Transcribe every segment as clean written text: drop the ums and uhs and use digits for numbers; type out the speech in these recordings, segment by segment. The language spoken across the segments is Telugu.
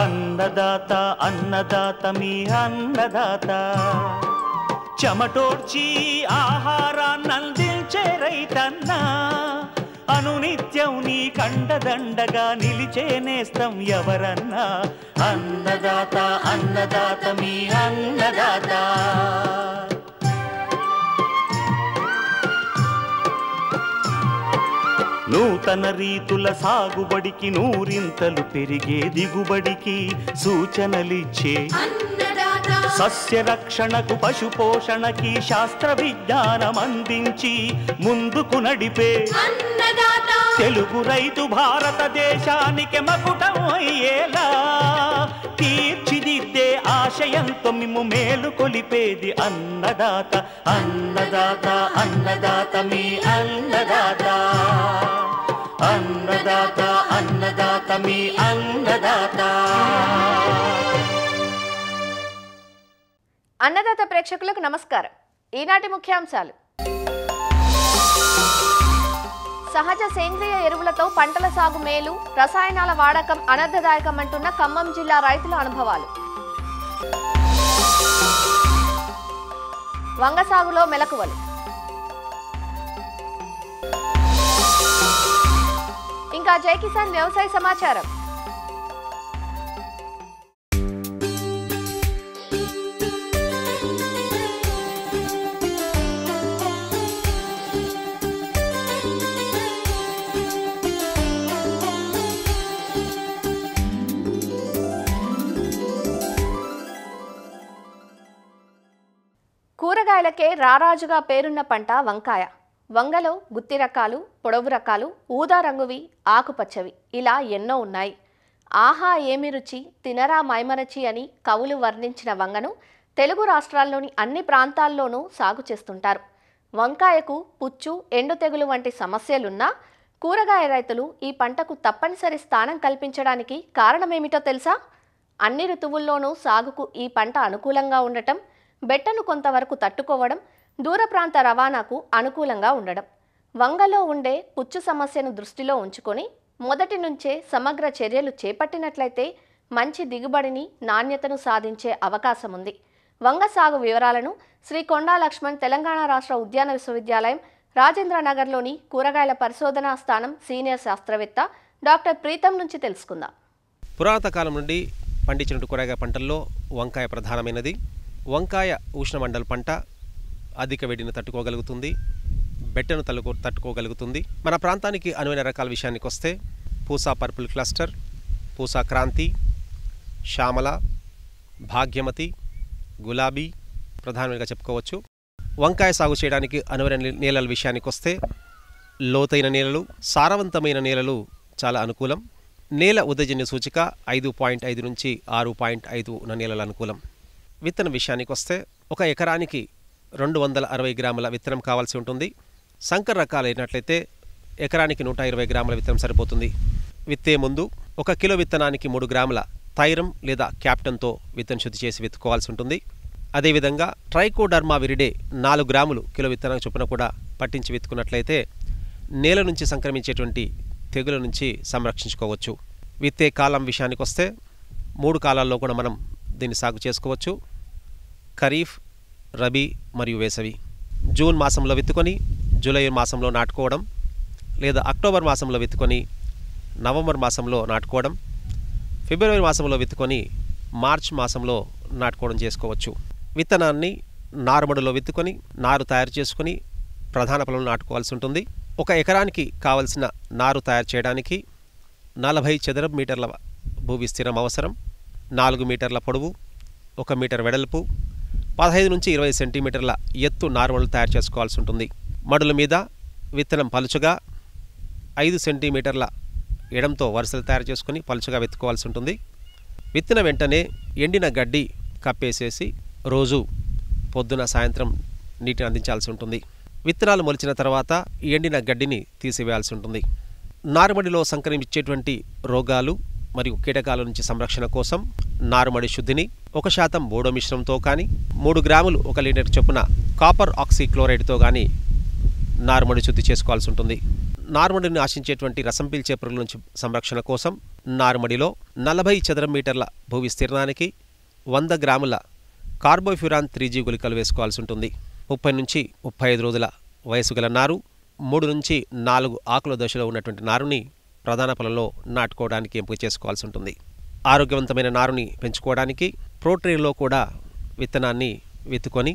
అన్నదాత అన్నదాత మీ అన్నదాత చెమటోడ్చి ఆహారాన్నందించే రైతన్నా అనునిత్యం నీ కండదండగా నిలిచే నేస్తం ఎవరన్నా అన్నదాత అన్నదాత మీ అన్నదాత నూతన రీతుల సాగుబడికి నూరింతలు పెరిగే దిగుబడికి సూచనలిచ్చే సస్య రక్షణకు పశు పోషణకి శాస్త్ర విజ్ఞానం అందించి ముందుకు నడిపే తెలుగు రైతు భారతదేశానికి మకుటం అయ్యేలా తీర్చిదిద్దే ఆశయంతో మిమ్ము మేలు కొలిపేది అన్నదాత అన్నదాత అన్నదాత మీ అన్నదాత అన్నదాత అన్నదాత మీ అన్నదాత. అన్నదాత ప్రేక్షకులకు నమస్కారం. ఈనాటి ముఖ్యాంశాలు: సహజ సేంద్రియ ఎరువులతో పంటల సాగు మేలు, రసాయనాల వాడకం అనర్థదాయకం అంటున్న ఖమ్మం జిల్లా రైతుల అనుభవాలు. వంగ సాగులో మెలకువలు. ఇంకా జై కిసాన్ వ్యవసాయ సమాచారం. కూరగాయలకే రారాజుగా పేరున్న పంట వంకాయ. వంగలో గుత్తి రకాలు, పొడవు రకాలు, ఊదా రంగువి, ఆకుపచ్చవి ఇలా ఎన్నో ఉన్నాయి. ఆహా ఏమి రుచి, తినరా మైమరచి అని కవులు వర్ణించిన వంగను తెలుగు రాష్ట్రాల్లోని అన్ని ప్రాంతాల్లోనూ సాగు చేస్తుంటారు. వంకాయకు పుచ్చు, ఎండు తెగులు వంటి సమస్యలున్నా కూరగాయ రైతులు ఈ పంటకు తప్పనిసరి స్థానం కల్పించడానికి కారణమేమిటో తెలుసా? అన్ని ఋతువుల్లోనూ సాగుకు ఈ పంట అనుకూలంగా ఉండటం, బెట్టను కొంతవరకు తట్టుకోవడం, దూర ప్రాంత రవాణాకు అనుకూలంగా ఉండడం. వంగలో ఉండే పుచ్చు సమస్యను దృష్టిలో ఉంచుకొని మొదటి నుంచే సమగ్ర చర్యలు చేపట్టినట్లయితే మంచి దిగుబడిని, నాణ్యతను సాధించే అవకాశం ఉంది. వంగ సాగు వివరాలను శ్రీ కొండా లక్ష్మణ్ తెలంగాణ రాష్ట్ర ఉద్యాన విశ్వవిద్యాలయం రాజేంద్రనగర్లోని కూరగాయల పరిశోధనా స్థానం సీనియర్ శాస్త్రవేత్త డాక్టర్ ప్రీతం నుంచి తెలుసుకుందాం. పురాతన కాలం నుండి పండించిన కూరగాయ పంటల్లో వంకాయ ప్రధానమైనది. వంకాయ ఉష్ణమండల పంట, అధిక వేడిని తట్టుకోగలుగుతుంది, బెట్టను తట్టుకోగలుగుతుంది. మన ప్రాంతానికి అనువైన రకాల విషయానికి వస్తే పూసా పర్పుల్ క్లస్టర్, పూసా క్రాంతి, శ్యామల, భాగ్యమతి, గులాబీ ప్రధానంగా చెప్పుకోవచ్చు. వంకాయ సాగు చేయడానికి అనువైన నేలల విషయానికి వస్తే లోతైన నేలలు, సారవంతమైన నేలలు చాలా అనుకూలం. నేల ఉదజన్య సూచిక 5.5 నుంచి 6.5 ఉన్న నేలల అనుకూలం. విత్తనం విషయానికి వస్తే 1 ఎకరానికి 260 గ్రాముల విత్తనం కావాల్సి ఉంటుంది. సంకర రకాలు అయినట్లయితే ఎకరానికి 120 గ్రాముల విత్తనం సరిపోతుంది. విత్తే ముందు 1 కిలో విత్తనానికి 3 గ్రాముల థైరమ్ లేదా క్యాప్టన్తో విత్తన శుద్ధి చేసి విత్తుకోవాల్సి ఉంటుంది. అదేవిధంగా ట్రైకోడర్మా విరిడే 4 గ్రాములు కిలో విత్తనానికి చొప్పున కూడా పట్టించి విత్తుకున్నట్లయితే నేల నుంచి సంక్రమించేటువంటి తెగుల నుంచి సంరక్షించుకోవచ్చు. విత్తే కాలం విషయానికి వస్తే 3 కాలాల్లో కూడా మనం దీన్ని సాగు చేసుకోవచ్చు: ఖరీఫ్, రబీ మరియు వేసవి. జూన్ మాసంలో విత్తుకొని జూలై మాసంలో నాటుకోవడం, లేదా అక్టోబర్ మాసంలో విత్తుకొని నవంబర్ మాసంలో నాటుకోవడం, ఫిబ్రవరి మాసంలో విత్తుకొని మార్చ్ మాసంలో నాటుకోవడం చేసుకోవచ్చు. విత్తనాన్ని నారుమడిలో విత్తుకొని నారు తయారు చేసుకొని ప్రధాన పొలంలో నాటుకోవాల్సి ఉంటుంది. 1 ఎకరానికి కావలసిన నారు తయారు చేయడానికి 40 చదరపు మీటర్ల భూ విస్తీర్ణం అవసరం. 4 మీటర్ల పొడవు, 1 మీటర్ వెడల్పు, 15 నుంచి 20 సెంటీమీటర్ల ఎత్తు నారుమడులు తయారు చేసుకోవాల్సి ఉంటుంది. మడుల మీద విత్తనం పలుచగా 5 సెంటీమీటర్ల ఎడంతో వరుసలు తయారు చేసుకుని పలుచగా వెతుకోవాల్సి ఉంటుంది. విత్తిన వెంటనే ఎండిన గడ్డి కప్పేసేసి రోజు పొద్దున సాయంత్రం నీటిని అందించాల్సి ఉంటుంది. విత్తనాలు మొలిచిన తర్వాత ఎండిన గడ్డిని తీసివేయాల్సి ఉంటుంది. నారుమడిలో సంక్రమించేటువంటి రోగాలు మరియు కీటకాల నుంచి సంరక్షణ కోసం నారుమడి శుద్ధిని 1% బోడో మిశ్రమంతో కానీ 3 గ్రాములు 1 లీటర్ చొప్పున కాపర్ ఆక్సీక్లోరైడ్తో కానీ నారుమడి శుద్ధి చేసుకోవాల్సి ఉంటుంది. నారుమడిని ఆశించేటువంటి రసం పీల్చే పురుగుల నుంచి సంరక్షణ కోసం నారుమడిలో 40 చదరం మీటర్ల భూ విస్తీర్ణానికి 100 గ్రాముల కార్బోఫ్యూరాన్ 3G గుళికలు వేసుకోవాల్సి ఉంటుంది. 30 నుంచి 35 రోజుల వయసు గల నారు, 3 నుంచి 4 ఆకుల దశలో ఉన్నటువంటి నారుని ప్రధాన పొలంలో నాటుకోవడానికి ఎంపిక చేసుకోవాల్సి ఉంటుంది. ఆరోగ్యవంతమైన నారుని పెంచుకోవడానికి ప్రోట్రేలో కూడా విత్తనాన్ని విత్తుకొని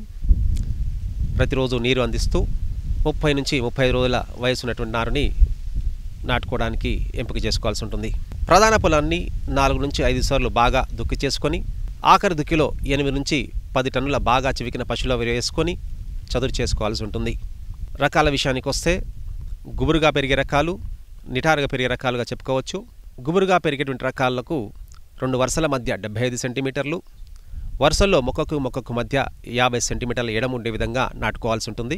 ప్రతిరోజు నీరు అందిస్తూ 30 నుంచి 35 రోజుల వయసు ఉన్నటువంటి నారుని నాటుకోవడానికి ఎంపిక చేసుకోవాల్సి ఉంటుంది. ప్రధాన పొలాన్ని 4 నుంచి 5 సార్లు బాగా దుక్కి చేసుకొని ఆఖరి దుక్కిలో 8 నుంచి 10 టన్నుల బాగా చివికిన పశువుల వేసుకొని చదురు చేసుకోవాల్సి ఉంటుంది. రకాల విషయానికి వస్తే గుబురుగా పెరిగే రకాలు, నిటారుగా పెరిగే రకాలుగా చెప్పుకోవచ్చు. గుబురుగా పెరిగేటువంటి రకాలకు 2 వరుసల మధ్య 75 సెంటీమీటర్లు, వరుసల్లో మొక్కకు మధ్య 50 సెంటీమీటర్ల ఎడం ఉండే విధంగా నాటుకోవాల్సి ఉంటుంది.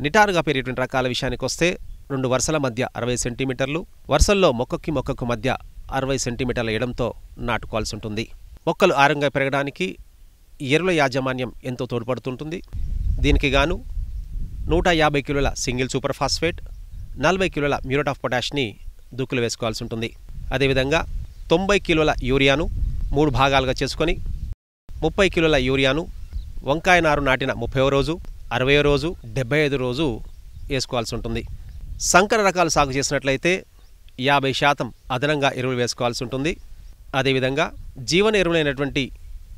నిటారుగా పెరిగేటువంటి రకాల విషయానికి వస్తే 2 వరుసల మధ్య 60 సెంటీమీటర్లు, వరుసల్లో మొక్కకు మధ్య 60 సెంటీమీటర్ల ఎడంతో నాటుకోవాల్సి ఉంటుంది. మొక్కలు ఆరోగ్యంగా పెరగడానికి ఎరువుల యాజమాన్యం ఎంతో తోడ్పడుతుంటుంది. దీనికి గాను 150 కిలోల సింగిల్ సూపర్ ఫాస్ఫేట్, 40 కిలోల మ్యూరేట్ ఆఫ్ పొటాష్ని దుక్కులు వేసుకోవాల్సి ఉంటుంది. అదేవిధంగా 90 కిలోల యూరియాను 3 భాగాలుగా చేసుకొని 30 కిలోల యూరియాను వంకాయ నారు నాటిన 30వ రోజు, 60వ రోజు, 75వ రోజు వేసుకోవాల్సి ఉంటుంది. సంకర రకాలు సాగు చేసినట్లయితే 50% అదనంగా ఎరువులు వేసుకోవాల్సి ఉంటుంది. అదేవిధంగా జీవన ఎరువులైనటువంటి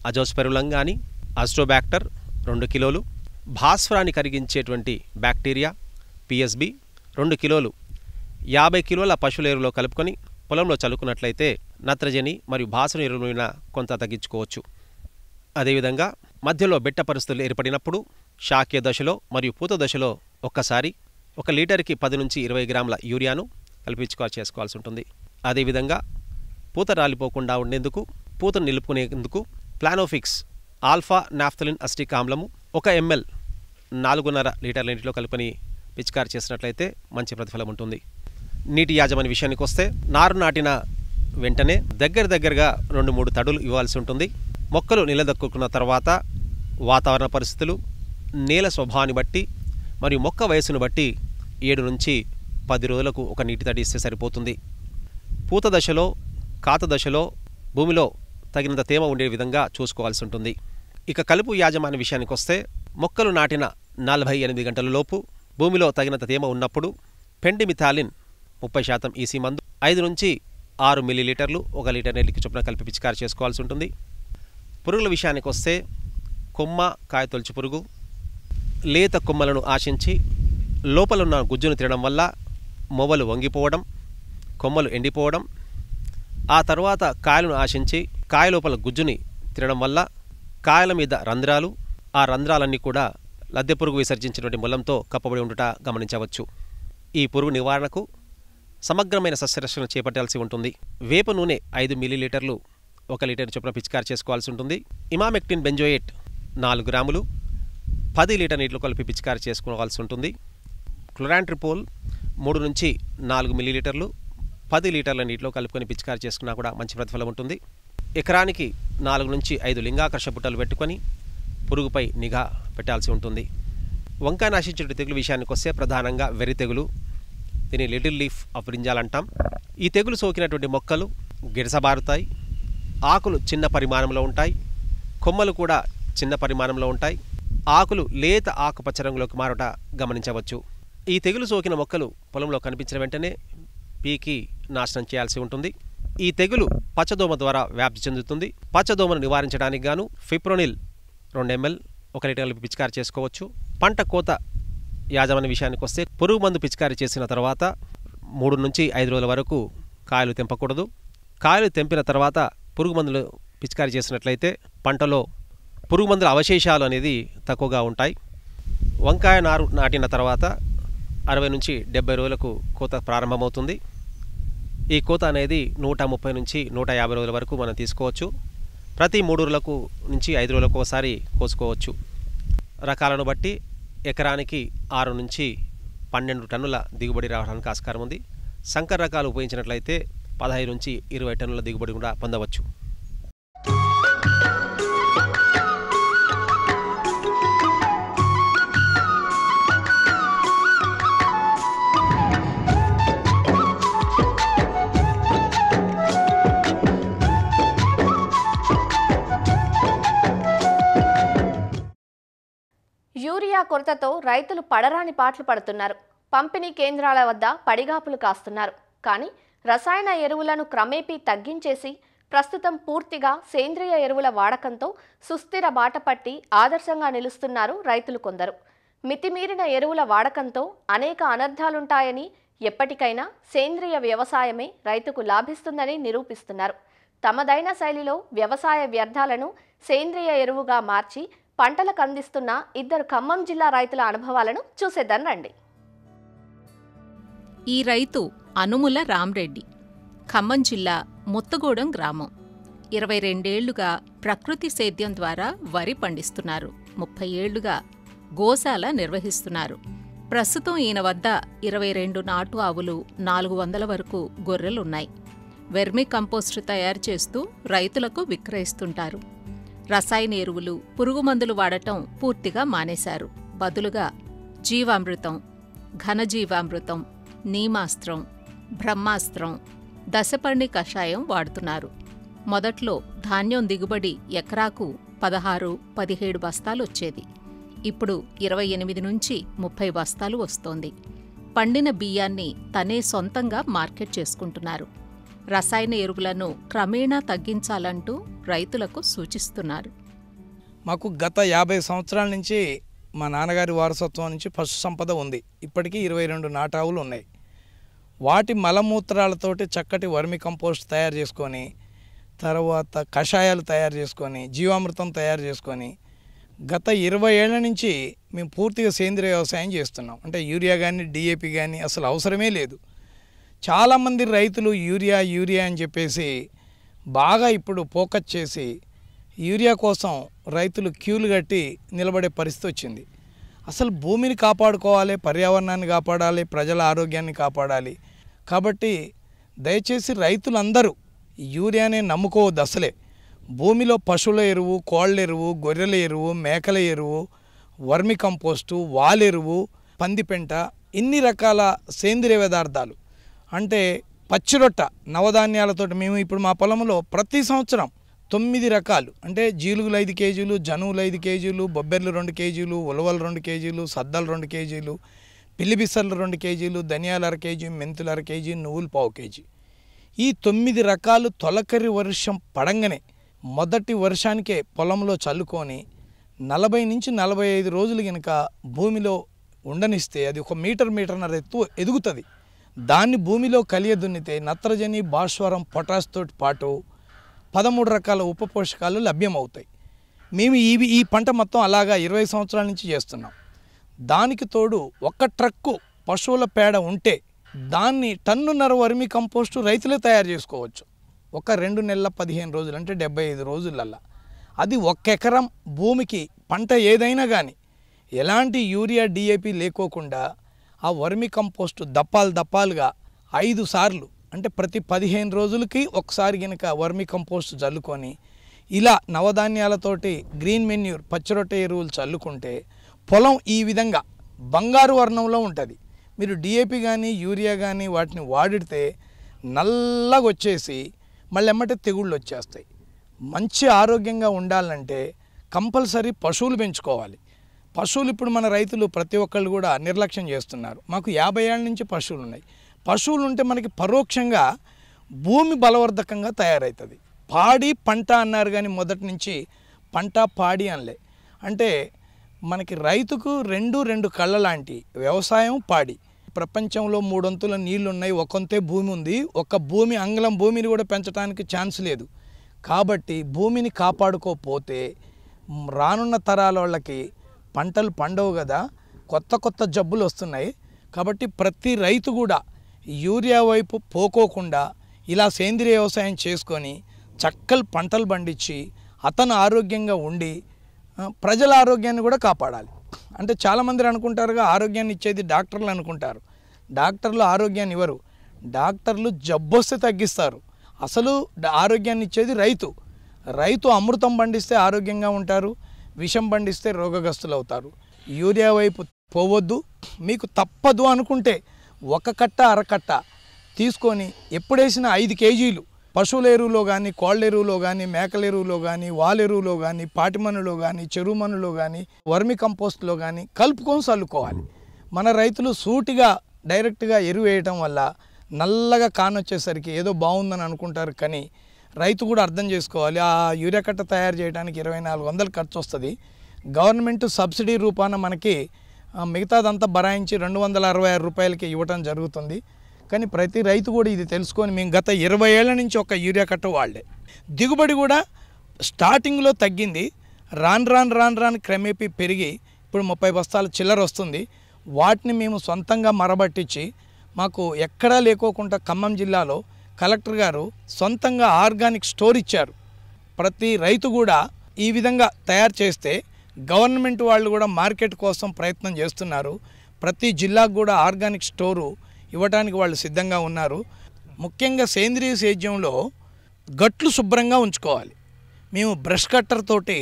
అజోస్పెరులం కానీ, అస్ట్రోబ్యాక్టర్ 2 కిలోలు, భాస్వరాన్ని కరిగించేటువంటి బ్యాక్టీరియా PSB 2 కిలోలు 50 కిలోల పశువుల ఎరువులో కలుపుకొని పొలంలో చల్లుకున్నట్లయితే నత్రజని మరియు భాస్వరం ఎరువులైన కొంత తగ్గించుకోవచ్చు. అదేవిధంగా మధ్యలో బెట్ట పరిస్థితులు ఏర్పడినప్పుడు శాఖీయ దశలో మరియు పూత దశలో ఒక్కసారి 1 లీటర్కి 10 నుంచి 20 గ్రాముల యూరియాను చేసుకోవాల్సి ఉంటుంది. అదేవిధంగా పూత రాలిపోకుండా ఉండేందుకు, పూతను నిలుపుకునేందుకు ప్లానోఫిక్స్ ఆల్ఫా నాఫ్థలిన్ అసిటిక్ ఆమ్లము 1 ml 4.5 లీటర్ల నీటిలో కలుపుకొని పిచికారి చేసినట్లయితే మంచి ప్రతిఫలం ఉంటుంది. నీటి యాజమాన్య విషయానికి వస్తే నారు నాటిన వెంటనే దగ్గరగా 2-3 తడులు ఇవ్వాల్సి ఉంటుంది. మొక్కలు నిలదొక్కున్న తర్వాత వాతావరణ పరిస్థితులు, నేల స్వభావాన్ని బట్టి మరియు మొక్క వయసును బట్టి 7 నుంచి 10 రోజులకు ఒక నీటి తడి ఇస్తే సరిపోతుంది. పూత దశలో, కాత దశలో భూమిలో తగినంత తేమ ఉండే విధంగా చూసుకోవాల్సి ఉంటుంది. ఇక కలుపు యాజమాన్య విషయానికి వస్తే మొక్కలు నాటిన 48 గంటల లోపు భూమిలో తగినంత తేమ ఉన్నప్పుడు పెండిమిథాలిన్ 30% ఈసీ మందు 5 నుంచి 6 మిల్లీలీటర్లు 1 లీటర్ నీటికి చొప్పున కలిపి పిచికారి చేసుకోవాల్సి ఉంటుంది. పురుగుల విషయానికి వస్తే కొమ్మ కాయ తొలచు పురుగు లేత కొమ్మలను ఆశించి లోపలున్న గుజ్జును తినడం వల్ల మొవ్వలు వంగిపోవడం, కొమ్మలు ఎండిపోవడం, ఆ తర్వాత కాయలను ఆశించి కాయ లోపల గుజ్జుని తినడం వల్ల కాయల మీద రంధ్రాలు, ఆ రంధ్రాలన్నీ కూడా లద్దె పురుగు విసర్జించినటువంటి మూలంతో కప్పబడి ఉండుట గమనించవచ్చు. ఈ పురుగు నివారణకు సమగ్రమైన సస్యరక్షణ చేపట్టాల్సి ఉంటుంది. వేప నూనె 5 మిల్లీలీటర్లు 1 లీటర్ చొప్పున పిచికారి చేసుకోవాల్సి ఉంటుంది. ఇమామెక్టిన్ బెంజోయేట్ 4 గ్రాములు 10 లీటర్ నీటిలో కలిపి పిచికారి చేసుకోవాల్సి ఉంటుంది. క్లోరాంట్రిపోల్ 3 నుంచి 4 మిల్లీలీటర్లు 10 లీటర్ల నీటిలో కలుపుకొని పిచికారి చేసుకున్నా కూడా మంచి ప్రతిఫలం ఉంటుంది. ఎకరానికి 4 నుంచి 5 లింగాకర్ష బుట్టలు పెట్టుకొని పురుగుపై నిఘా పెట్టాల్సి ఉంటుంది. వంకాయ నాశించే తెగులు విషయానికి వస్తే ప్రధానంగా వెర్రి తెగులు, దీన్ని లిటిల్ లీఫ్ ఆఫ్ బ్రింజాల్ అంటాం. ఈ తెగులు సోకినటువంటి మొక్కలు గిడసబారుతాయి, ఆకులు చిన్న పరిమాణంలో ఉంటాయి, కొమ్మలు కూడా చిన్న పరిమాణంలో ఉంటాయి, ఆకులు లేత ఆకుపచ్చ రంగులోకి మారుట గమనించవచ్చు. ఈ తెగులు సోకిన మొక్కలు పొలంలో కనిపించిన వెంటనే పీకి నాశనం చేయాల్సి ఉంటుంది. ఈ తెగులు పచ్చదోమ ద్వారా వ్యాప్తి చెందుతుంది. పచ్చదోమను నివారించడానికి గాను ఫిప్రోనిల్ 2 ml 1 లీటర్ పిచికారి చేసుకోవచ్చు. పంట కోత యాజమాన్య విషయానికి వస్తే పురుగు మందు పిచికారి చేసిన తర్వాత 3 నుంచి 5 రోజుల వరకు కాయలు తెంపకూడదు. కాయలు తెంపిన తర్వాత పురుగు మందులు పిచికారి చేసినట్లయితే పంటలో పురుగు మందుల అవశేషాలు అనేది తక్కువగా ఉంటాయి. వంకాయ నారు నాటిన తర్వాత 60 నుంచి 70 రోజులకు కోత ప్రారంభమవుతుంది. ఈ కోత అనేది 130 నుంచి 150 రోజుల వరకు మనం తీసుకోవచ్చు. ప్రతి 3 రోజులకు నుంచి 5 రోజులకు ఒకసారి కోసుకోవచ్చు. రకాలను బట్టి ఎకరానికి 6 నుంచి 12 టన్నుల దిగుబడి రావడానికి ఆస్కారం ఉంది. సంకర రకాలు ఉపయోగించినట్లయితే 15 నుంచి 20 టన్నుల దిగుబడి కూడా పొందవచ్చు. యూరియా కొరతతో రైతులు పడరాని పాట్లు పడుతున్నారు. పంపిణీ కేంద్రాల వద్ద పడిగాపులు కాస్తున్నారు. కానీ రసాయన ఎరువులను క్రమేపీ తగ్గించేసి ప్రస్తుతం పూర్తిగా సేంద్రియ ఎరువుల వాడకంతో సుస్థిర బాట పట్టి ఆదర్శంగా నిలుస్తున్నారు రైతులు కొందరు. మితిమీరిన ఎరువుల వాడకంతో అనేక అనర్థాలుంటాయని, ఎప్పటికైనా సేంద్రియ వ్యవసాయమే రైతుకు లాభిస్తుందని నిరూపిస్తున్నారు. తమదైన శైలిలో వ్యవసాయ వ్యర్థాలను సేంద్రియ ఎరువుగా మార్చి పంటలకు అందిస్తున్న ఇద్దరు ఖమ్మం జిల్లా రైతుల అనుభవాలను చూసేద్దాం రండి. ఈ రైతు అనుముల రామ్రెడ్డి, ఖమ్మం జిల్లా ముత్తగూడెం గ్రామం. 22 ఏళ్లుగా ప్రకృతి సేద్యం ద్వారా వరి పండిస్తున్నారు. 30 ఏళ్లుగా గోశాల నిర్వహిస్తున్నారు. ప్రస్తుతం ఈయన వద్ద 22 నాటు ఆవులు, 400 వరకు గొర్రెలున్నాయి. వెర్మి కంపోస్టు తయారు చేస్తూ రైతులకు విక్రయిస్తుంటారు. రసాయన ఎరువులు, పురుగుమందులు వాడటం పూర్తిగా మానేశారు. బదులుగా జీవామృతం, ఘనజీవామృతం, నీమాస్త్రం, బ్రహ్మాస్త్రం, దశపర్ణి కషాయం వాడుతున్నారు. మొదట్లో ధాన్యం దిగుబడి ఎకరాకు 16-17 బస్తాలు వచ్చేది. ఇప్పుడు 28 నుంచి 30 బస్తాలు వస్తోంది. పండిన బియ్యాన్ని తనే సొంతంగా మార్కెట్ చేసుకుంటున్నారు. రసాయన ఎరువులను క్రమేణా తగ్గించాలంటూ రైతులకు సూచిస్తున్నారు. మాకు గత 50 సంవత్సరాల నుంచి మా నాన్నగారి వారసత్వం నుంచి పశు సంపద ఉంది. ఇప్పటికీ 22 నాటావులు ఉన్నాయి. వాటి మలమూత్రాలతోటి చక్కటి వర్మి కంపోస్ట్ తయారు చేసుకొని, తర్వాత కషాయాలు తయారు చేసుకొని, జీవామృతం తయారు చేసుకొని గత 20 ఏళ్ల నుంచి మేము పూర్తిగా సేంద్రియ వ్యవసాయం చేస్తున్నాం. అంటే యూరియా కానీ డిఏపి కానీ అసలు అవసరమే లేదు. చాలామంది రైతులు యూరియా అని చెప్పేసి బాగా ఇప్పుడు ఫోకస్ చేసి యూరియా కోసం రైతులు క్యూలు కట్టి నిలబడే పరిస్థితి వచ్చింది. అసలు భూమిని కాపాడుకోవాలి, పర్యావరణాన్ని కాపాడాలి, ప్రజల ఆరోగ్యాన్ని కాపాడాలి. కాబట్టి దయచేసి రైతులందరూ యూరియానే నమ్ముకోవద్దు. అసలే భూమిలో పశువుల ఎరువు, కోళ్ళ ఎరువు, గొర్రెల ఎరువు, మేకల ఎరువు, వర్మి కంపోస్టు, వాలెరువు, పందిపెంట, ఇన్ని రకాల సేంద్రియ పదార్థాలు అంటే పచ్చిరొట్ట నవధాన్యాలతోటి మేము ఇప్పుడు మా పొలంలో ప్రతి సంవత్సరం 9 రకాలు అంటే జీలుగులు 5 కేజీలు, జనువులు 5 కేజీలు, బొబ్బెర్లు 2 కేజీలు, ఉలవలు 2 కేజీలు, సద్దలు 2 కేజీలు, పిల్లిబిసర్లు 2 కేజీలు, ధనియాలు 1/2 కేజీ, మెంతులు 1/2 కేజీ, నువ్వులు 1/4 కేజీ. ఈ 9 రకాలు తొలకరి వర్షం పడంగానే మొదటి వర్షానికే పొలంలో చల్లుకొని 40 నుంచి 45 రోజులు కనుక భూమిలో ఉండనిస్తే అది 1 మీటర్న్నర ఎత్తు ఎదుగుతుంది. దాన్ని భూమిలో కలియ దున్నితే నత్రజని, భాస్వరం, పొటాష్ తోటి పాటు 13 రకాల ఉప పోషకాలు లభ్యమవుతాయి. మేము ఈ పంట మొత్తం అలాగా 20 సంవత్సరాల నుంచి చేస్తున్నాం. దానికి తోడు 1 ట్రక్కు పశువుల పేడ ఉంటే దాన్ని 1.5 టన్ను వర్మి కంపోస్టు రైతులే తయారు చేసుకోవచ్చు. 2 నెలల 15 రోజులు అంటే 75 రోజులల్లా. అది 1 ఎకరం భూమికి పంట ఏదైనా కానీ ఎలాంటి యూరియా డిఏపి లేకోకుండా ఆ వర్మి కంపోస్టు దప్పాలుగా 5 సార్లు అంటే ప్రతి 15 రోజులకి ఒకసారి కనుక వర్మి కంపోస్ట్ చల్లుకొని ఇలా నవధాన్యాలతోటి గ్రీన్ మెన్యూర్ పచ్చిరొట్టె ఎరువులు చల్లుకుంటే పొలం ఈ విధంగా బంగారు వర్ణంలో ఉంటుంది. మీరు డిఏపి కానీ యూరియా కానీ వాటిని వాడితే నల్లగా వచ్చేసి మళ్ళీ ఎమ్మటే తెగుళ్ళు వచ్చేస్తాయి. మంచి ఆరోగ్యంగా ఉండాలంటే కంపల్సరీ పశువులు పెంచుకోవాలి. పశువులు ఇప్పుడు మన రైతులు ప్రతి ఒక్కళ్ళు కూడా నిర్లక్ష్యం చేస్తున్నారు. మాకు 50 ఏళ్ళ నుంచి పశువులు ఉన్నాయి. పశువులు ఉంటే మనకి పరోక్షంగా భూమి బలవర్ధకంగా తయారవుతుంది. పాడి పంట అన్నారు కానీ మొదటి నుంచి పంట పాడి అనలే. అంటే మనకి రైతుకు రెండు కళ్ళ లాంటి వ్యవసాయం పాడి. ప్రపంచంలో 3 వంతుల నీళ్లు ఉన్నాయి, 1 వంతే భూమి ఉంది. ఒక భూమి అంగుళం భూమిని కూడా పెంచడానికి ఛాన్స్ లేదు. కాబట్టి భూమిని కాపాడుకోకపోతే రానున్న తరాల వాళ్ళకి పంటలు పండవు కదా, కొత్త జబ్బులు వస్తున్నాయి. కాబట్టి ప్రతి రైతు కూడా యూరియా వైపు పోకోకుండా ఇలా సేంద్రియ వ్యవసాయం చేసుకొని చక్కలు పంటలు పండించి అతను ఆరోగ్యంగా ఉండి ప్రజల ఆరోగ్యాన్ని కూడా కాపాడాలి. అంటే చాలామంది అనుకుంటారుగా ఆరోగ్యాన్ని ఇచ్చేది డాక్టర్లు అనుకుంటారు. డాక్టర్లు ఆరోగ్యాన్ని ఇవ్వరు. డాక్టర్లు జబ్బొస్తే తగ్గిస్తారు. అసలు ఆరోగ్యాన్ని ఇచ్చేది రైతు. రైతు అమృతం పండిస్తే ఆరోగ్యంగా ఉంటారు, విషం పండిస్తే రోగగ్రస్తులు అవుతారు. యూరియా వైపు పోవద్దు. మీకు తప్పదు అనుకుంటే 1 కట్ట 1/2 కట్ట తీసుకొని ఎప్పుడేసిన 5 కేజీలు పశువుల ఎరువులో కానీ, కోళ్ళ ఎరువులో కానీ, మేకల ఎరువులో కానీ, వాల ఎరువులో కానీ, పాటిమన్నులో కానీ, చెరువు మన్నులో కానీ, వర్మి కంపోస్ట్లో కానీ కలుపుకొని చల్లుకోవాలి. మన రైతులు సూటిగా డైరెక్ట్గా ఎరువు వేయటం వల్ల నల్లగా కానొచ్చేసరికి ఏదో బాగుందని అనుకుంటారు. కానీ రైతు కూడా అర్థం చేసుకోవాలి, ఆ యూరియా కట్ట తయారు చేయడానికి 2400 ఖర్చు వస్తుంది. గవర్నమెంట్ సబ్సిడీ రూపాన మనకి మిగతాదంతా బరాయించి 266 రూపాయలకి ఇవ్వటం జరుగుతుంది. కానీ ప్రతి రైతు కూడా ఇది తెలుసుకొని, మేము గత 20 ఏళ్ల నుంచి ఒక యూరియా కట్ట వాళ్లే. దిగుబడి కూడా స్టార్టింగ్లో తగ్గింది, రాను క్రమేపీ పెరిగి ఇప్పుడు 30 బస్తాల చిల్లర వస్తుంది. వాటిని మేము సొంతంగా మరబట్టించి, మాకు ఎక్కడా లేకోకుండా ఖమ్మం జిల్లాలో కలెక్టర్ గారు సొంతంగా ఆర్గానిక్ స్టోర్ ఇచ్చారు. ప్రతి రైతు కూడా ఈ విధంగా తయారు చేస్తే గవర్నమెంట్ వాళ్ళు కూడా మార్కెట్ కోసం ప్రయత్నం చేస్తున్నారు. ప్రతి జిల్లాకు కూడా ఆర్గానిక్ స్టోరు ఇవ్వడానికి వాళ్ళు సిద్ధంగా ఉన్నారు. ముఖ్యంగా సేంద్రియ సేద్యంలో గట్లు శుభ్రంగా ఉంచుకోవాలి. మేము బ్రష్ కట్టర్ తోటి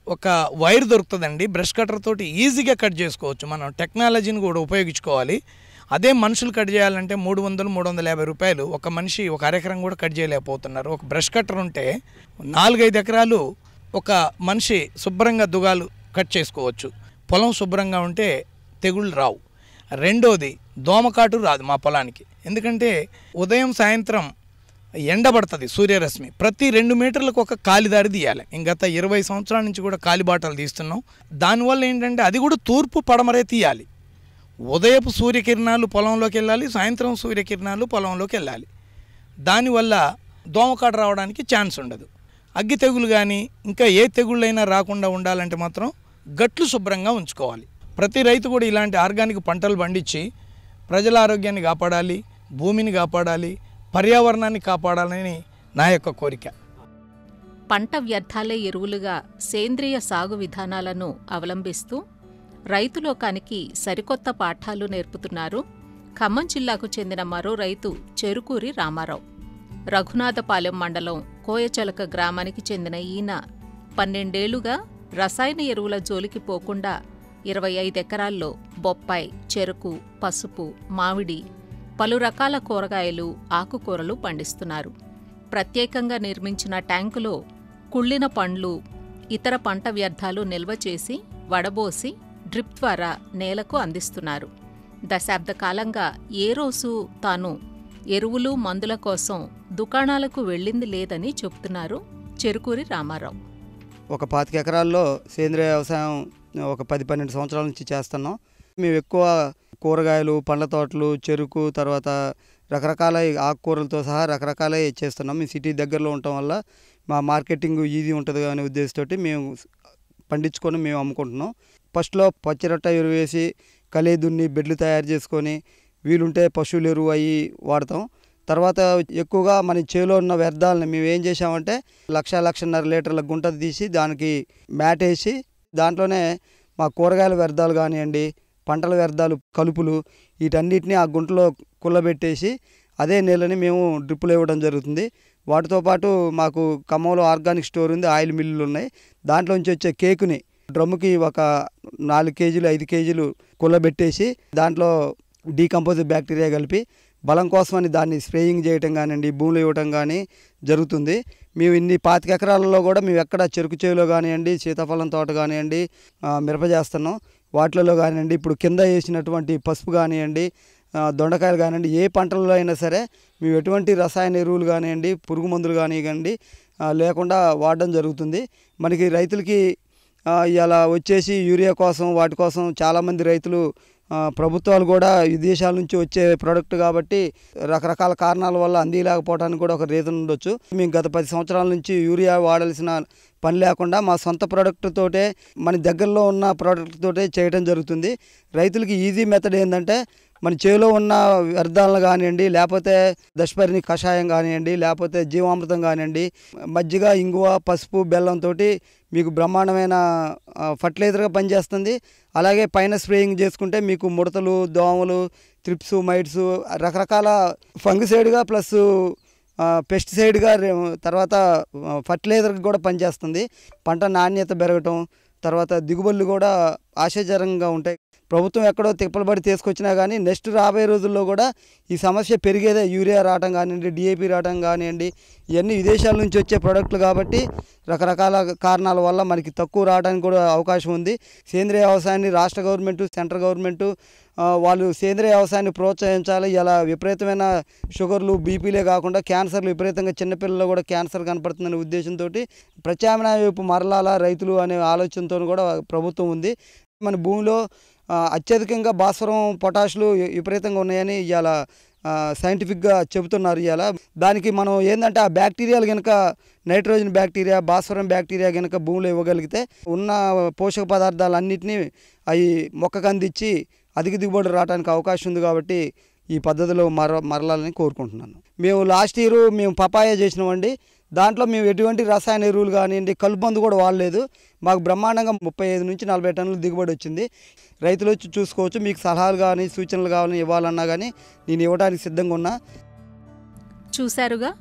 ఒక వైర్ దొరుకుతుందండి, బ్రష్ కట్టర్ తోటి ఈజీగా కట్ చేసుకోవచ్చు. మనం టెక్నాలజీని కూడా ఉపయోగించుకోవాలి. అదే మనుషులు కట్ చేయాలంటే 300-350 రూపాయలు. ఒక మనిషి ఒక అరెకరం కూడా కట్ చేయలేకపోతున్నారు. ఒక బ్రష్ కట్టర్ ఉంటే 4-5 ఎకరాలు ఒక మనిషి శుభ్రంగా దుగాలు కట్ చేసుకోవచ్చు. పొలం శుభ్రంగా ఉంటే తెగుళ్ళు రావు. రెండోది, దోమకాటు రాదు మా పొలానికి. ఎందుకంటే ఉదయం సాయంత్రం ఎండబడుతుంది సూర్యరశ్మి. ప్రతి 2 మీటర్లకు ఒక కాలిదారి తీయాలి. గత 20 సంవత్సరాల నుంచి కూడా కాలిబాటలు తీస్తున్నాం. దానివల్ల ఏంటంటే అది కూడా తూర్పు పడమరే తీయాలి. ఉదయపు సూర్యకిరణాలు పొలంలోకి వెళ్ళాలి, సాయంత్రం సూర్యకిరణాలు పొలంలోకి వెళ్ళాలి. దానివల్ల దోమకాటు రావడానికి ఛాన్స్ ఉండదు. అగ్గి తెగులు కానీ ఇంకా ఏ తెగుళ్ళైనా రాకుండా ఉండాలంటే మాత్రం గట్లు శుభ్రంగా ఉంచుకోవాలి. ప్రతి రైతు కూడా ఇలాంటి ఆర్గానిక్ పంటలు పండించి ప్రజల ఆరోగ్యాన్ని కాపాడాలి, భూమిని కాపాడాలి, పర్యావరణాన్ని కాపాడాలని నా యొక్క కోరిక. పంట వ్యర్థాలే ఎరువులుగా సేంద్రియ సాగు విధానాలను అవలంబిస్తూ రైతులోకానికి సరికొత్త పాఠాలు నేర్పుతున్నారు ఖమ్మం జిల్లాకు చెందిన మరో రైతు చెరుకూరి రామారావు. రఘునాథపాలెం మండలం కోయచలక గ్రామానికి చెందిన ఈయన 12 ఏళ్లుగా రసాయన ఎరువుల జోలికి పోకుండా 25 ఎకరాల్లో బొప్పాయి, చెరకు, పసుపు, మామిడి, పలు రకాల కూరగాయలు, ఆకుకూరలు పండిస్తున్నారు. ప్రత్యేకంగా నిర్మించిన ట్యాంకులో కుళ్ళిన పండ్లు, ఇతర పంట వ్యర్థాలు నిల్వ చేసి వడబోసి డ్రిప్ ద్వారా నేలకు అందిస్తున్నారు. దశాబ్ద కాలంగా ఏ రోజు తాను ఎరువులు, మందుల కోసం దుకాణాలకు వెళ్ళింది లేదని చెబుతున్నారు చెరుకూరి రామారావు. ఒక 25 ఎకరాల్లో సేంద్రియ వ్యవసాయం ఒక 10-12 సంవత్సరాల నుంచి చేస్తున్నాం. మేము ఎక్కువ కూరగాయలు, పండ్ల తోటలు, చెరుకు, తర్వాత రకరకాల ఆకుకూరలతో సహా రకరకాల చేస్తున్నాం. మేము సిటీ దగ్గరలో ఉండటం వల్ల మా మార్కెటింగ్ ఈజీ ఉంటుంది అనే ఉద్దేశంతో మేము పండించుకొని మేము అమ్ముకుంటున్నాం. ఫస్ట్లో పచ్చిరొట్ట ఎరువు వేసి కలే దున్ని బెడ్లు తయారు చేసుకొని వీలుంటే పశువుల ఎరువు అవి వాడతాం. తర్వాత ఎక్కువగా మన చేలో ఉన్న వ్యర్థాలను మేము ఏం చేసామంటే 1-1.5 లీటర్ల గుంట తీసి దానికి మ్యాట్ వేసి దాంట్లోనే మా కూరగాయల వ్యర్థాలు కానివ్వండి, పంటల వ్యర్థాలు, కలుపులు వీటన్నిటిని ఆ గుంటలో కుల్లబెట్టేసి అదే నీళ్ళని మేము డ్రిప్పులు ఇవ్వడం జరుగుతుంది. వాటితో పాటు మాకు ఖమ్మంలో ఆర్గానిక్ స్టోర్ ఉంది, ఆయిల్ మిల్లులు ఉన్నాయి. దాంట్లోంచి వచ్చే కేకుని డ్రమ్ముకి ఒక 4 కేజీలు 5 కేజీలు కుల్లబెట్టేసి దాంట్లో డీకంపోజ్ బ్యాక్టీరియా కలిపి బలం కోసమని దాన్ని స్ప్రేయింగ్ చేయటం కానివ్వండి, భూములు ఇవ్వటం కానీ జరుగుతుంది. మేము ఇన్ని 25 ఎకరాలలో కూడా మేము ఎక్కడ చెరుకు చేలో కానివ్వండి, సీతాఫలం తోట కానివ్వండి, మిరప చేస్తున్నాం. వాటిలలో కానివ్వండి, ఇప్పుడు కింద వేసినటువంటి పసుపు కానివ్వండి, దొండకాయలు కానివ్వండి, ఏ పంటలలో అయినా సరే మేము ఎటువంటి రసాయన ఎరువులు కానివ్వండి, పురుగు మందులు కానివ్వండి లేకుండా వాడడం జరుగుతుంది. మనకి రైతులకి ఇలా వచ్చేసి యూరియా కోసం వాటి కోసం చాలామంది రైతులు ప్రభుత్వాలు కూడా విదేశాల నుంచి వచ్చే ప్రోడక్ట్ కాబట్టి రకరకాల కారణాల వల్ల అందిలేకపోవడానికి కూడా ఒక రీజన్ ఉండొచ్చు. మేము గత 10 సంవత్సరాల నుంచి యూరియా వాడాల్సిన పని లేకుండా మా సొంత ప్రోడక్ట్ తోటే, మన దగ్గరలో ఉన్న ప్రోడక్ట్ తోటే చేయడం జరుగుతుంది. రైతులకి ఈజీ మెథడ్ ఏంటంటే మన చేలో ఉన్న వ్యర్థాలను కానివ్వండి, లేకపోతే దశపర్ణి కషాయం కానివ్వండి, లేకపోతే జీవామృతం కానివ్వండి, మజ్జిగ, ఇంగువ, పసుపు, బెల్లంతో మీకు బ్రహ్మాండమైన ఫర్టిలైజర్గా పనిచేస్తుంది. అలాగే పైన స్ప్రేయింగ్ చేసుకుంటే మీకు ముడతలు, దోమలు, త్రిప్స్, మైట్స్ రకరకాల ఫంగిసైడ్గా ప్లస్ పెస్టిసైడ్గా తర్వాత ఫర్టిలైజర్గా కూడా పనిచేస్తుంది. పంట నాణ్యత పెరగటం, తర్వాత దిగుబడులు కూడా ఆశాజనకంగా ఉంటాయి. ప్రభుత్వం ఎక్కడో తిప్పలబడి తీసుకొచ్చినా కానీ నెక్స్ట్ రాబోయే రోజుల్లో కూడా ఈ సమస్య పెరిగేదే. యూరియా రావటం కానివ్వండి, డిఏపి రావటం కానివ్వండి, ఇవన్నీ విదేశాల నుంచి వచ్చే ప్రోడక్ట్లు కాబట్టి రకరకాల కారణాల వల్ల మనకి తక్కువ రావడానికి కూడా అవకాశం ఉంది. సేంద్రియ వ్యవసాయాన్ని రాష్ట్ర గవర్నమెంటు, సెంట్రల్ గవర్నమెంటు వాళ్ళు సేంద్రియ వ్యవసాయాన్ని ప్రోత్సహించాలి. ఇలా విపరీతమైన షుగర్లు, బీపీలే కాకుండా క్యాన్సర్లు విపరీతంగా చిన్నపిల్లల్లో కూడా క్యాన్సర్ కనపడుతుందనే ఉద్దేశంతో ప్రత్యామ్నాయ వైపు మరలాల రైతులు అనే ఆలోచనతో కూడా ప్రభుత్వం ఉంది. మన భూమిలో అత్యధికంగా భాస్వరం, పొటాషులు విపరీతంగా ఉన్నాయని ఇవాళ సైంటిఫిక్గా చెబుతున్నారు. ఇవాళ దానికి మనం ఏంటంటే ఆ బ్యాక్టీరియాలు కనుక నైట్రోజన్ బ్యాక్టీరియా, భాస్వరం బ్యాక్టీరియా కనుక భూమిలో ఇవ్వగలిగితే ఉన్న పోషక పదార్థాలన్నింటినీ అవి మొక్కకు అందించి అధిక దిగుబడి రావడానికి అవకాశం ఉంది. కాబట్టి ఈ పద్ధతిలో మరలాలని కోరుకుంటున్నాను. మేము లాస్ట్ ఇయర్ మేము పపాయ చేసినామండి. దాంట్లో మేము ఎటువంటి రసాయన ఎరువులు కానివ్వండి, కలుపు మందు కూడా వాడలేదు. మాకు బ్రహ్మాండంగా 35 నుంచి 40 టన్నులు దిగుబడి వచ్చింది. రైతులు వచ్చి చూసుకోవచ్చు. మీకు సలహాలు కానీ సూచనలు కావాలని ఇవ్వాలన్నా కానీ నేను ఇవ్వడానికి సిద్ధంగా ఉన్నా. చూశారుగా,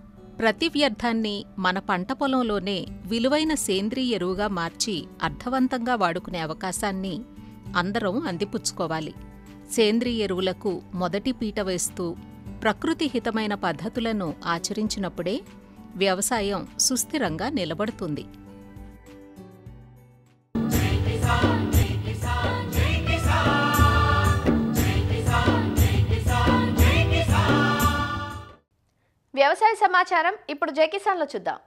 ప్రతి వ్యర్థాన్ని మన పంట పొలంలోనే విలువైన సేంద్రీయ ఎరువుగా మార్చి అర్థవంతంగా వాడుకునే అవకాశాన్ని అందరం అందిపుచ్చుకోవాలి. సేంద్రీయ ఎరువులకు మొదటి పీట వేస్తూ ప్రకృతి హితమైన పద్ధతులను ఆచరించినప్పుడే వ్యవసాయం సుస్థిరంగా నిలబడుతుంది. వ్యవసాయ సమాచారం ఇప్పుడు జై కిసాన్లో చూద్దాం.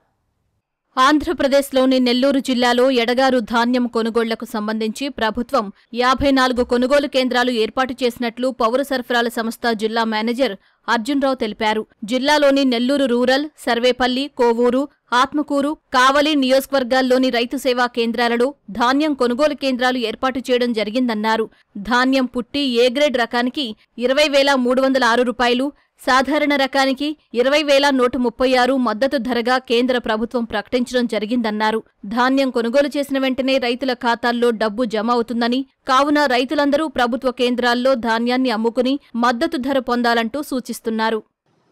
ఆంధ్రప్రదేశ్లోని నెల్లూరు జిల్లాలో ఎడగారు ధాన్యం కొనుగోళ్లకు సంబంధించి ప్రభుత్వం 54 కొనుగోలు కేంద్రాలు ఏర్పాటు చేసినట్లు పౌర సరఫరాల సంస్థ జిల్లా మేనేజర్ అర్జున్రావు తెలిపారు. జిల్లాలోని నెల్లూరు రూరల్, సర్వేపల్లి, కోవూరు, ఆత్మకూరు, కావలి నియోజకవర్గాల్లోని రైతు సేవా కేంద్రాలలో ధాన్యం కొనుగోలు కేంద్రాలు ఏర్పాటు చేయడం జరిగిందన్నారు. ధాన్యం పుట్టి ఏ గ్రేడ్ రకానికి 20,306 రూపాయలు, సాధారణ రకానికి 20,136 మద్దతు ధరగా కేంద్ర ప్రభుత్వం ప్రకటించడం జరిగిందన్నారు. ధాన్యం కొనుగోలు చేసిన వెంటనే రైతుల ఖాతాల్లో డబ్బు జమ అవుతుందని, కావున రైతులందరూ ప్రభుత్వ కేంద్రాల్లో ధాన్యాన్ని అమ్ముకుని మద్దతు ధర పొందాలంటూ సూచిస్తున్నారు.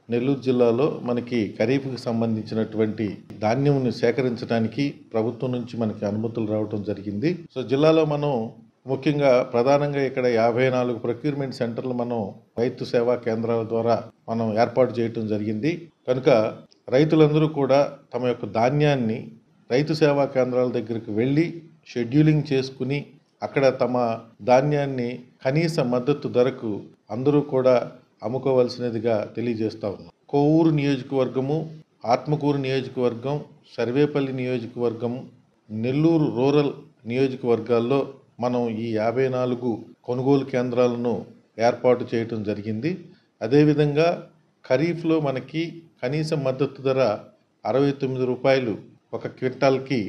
నెల్లూరు జిల్లాలో మనకి ఖరీఫ్కి సంబంధించినటువంటి ధాన్యంని సేకరించడానికి ప్రభుత్వం నుంచి మనకి అనుమతులు రావడం జరిగింది. సో జిల్లాలో మనం ముఖ్యంగా ప్రధానంగా ఇక్కడ 54 ప్రొక్యూర్మెంట్ సెంటర్లు మనం రైతు సేవా కేంద్రాల ద్వారా మనం ఏర్పాటు చేయటం జరిగింది. కనుక రైతులందరూ కూడా తమ యొక్క ధాన్యాన్ని రైతు సేవా కేంద్రాల దగ్గరికి వెళ్ళి షెడ్యూలింగ్ చేసుకుని అక్కడ తమ ధాన్యాన్ని కనీస మద్దతు ధరకు అందరూ కూడా అమ్ముకోవాల్సినదిగా తెలియజేస్తా ఉన్నాం. కోవూరు నియోజకవర్గము, ఆత్మకూరు నియోజకవర్గం, సర్వేపల్లి నియోజకవర్గం, నెల్లూరు రూరల్ నియోజకవర్గాల్లో మనం ఈ 54 కొనుగోలు కేంద్రాలను ఏర్పాటు చేయటం జరిగింది. అదేవిధంగా ఖరీఫ్లో మనకి కనీస మద్దతు ధర 69 రూపాయలు ఒక క్వింటాల్కి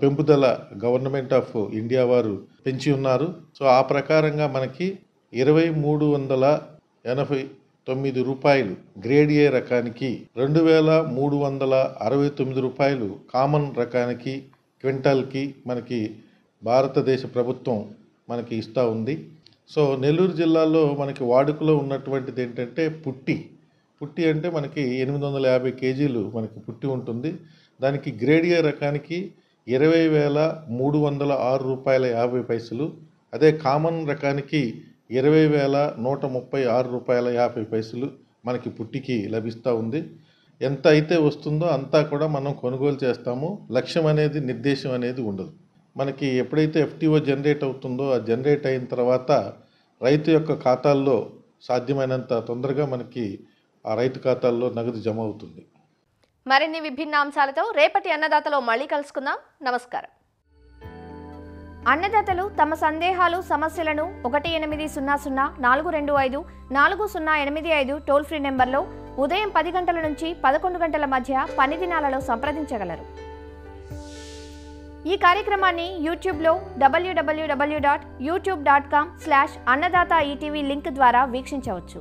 పెంపుదల గవర్నమెంట్ ఆఫ్ ఇండియా వారు పెంచి ఉన్నారు. సో ఆ ప్రకారంగా మనకి 2,389 రూపాయలు గ్రేడ్ ఏ రకానికి, 2,369 రూపాయలు కామన్ రకానికి క్వింటాల్కి మనకి భారతదేశ ప్రభుత్వం మనకి ఇస్తూ ఉంది. సో నెల్లూరు జిల్లాలో మనకి వాడుకలో ఉన్నటువంటిది ఏంటంటే పుట్టి అంటే మనకి 850 కేజీలు మనకి పుట్టి ఉంటుంది. దానికి గ్రేడ్ ఏ రకానికి 20,306 రూపాయల 50 పైసలు, అదే కామన్ రకానికి 20,136 రూపాయల 50 పైసలు మనకి పుట్టికి లభిస్తూ ఉంది. ఎంత అయితే వస్తుందో అంతా కూడా మనం కొనుగోలు చేస్తాము. లక్ష్యం అనేది, నిర్దేశం అనేది ఉండదు. మనకి ఎప్పుడైతే FTO జనరేట్ అవుతుందో ఆ జనరేట్ అయిన తర్వాత రైతు యొక్క ఖాతాల్లో సాధ్యమైనంత తొందరగా మనకి ఆ రైతు ఖాతాల్లో నగదు జమ అవుతుంది. మరిన్ని విభిన్న అంశాలతో రేపటి అన్నదాతలో మళ్ళీ కలుసుకుందాం. నమస్కారం. అన్నదాతలు తమ సందేహాలు, సమస్యలను 1800-425-4085 టోల్ ఫ్రీ నెంబర్లో ఉదయం 10 గంటల నుంచి 11 గంటల మధ్య పని దినాలలో సంప్రదించగలరు. ఈ కార్యక్రమాన్ని యూట్యూబ్లో www.youtube.com/annadata ETV లింక్ ద్వారా వీక్షించవచ్చు.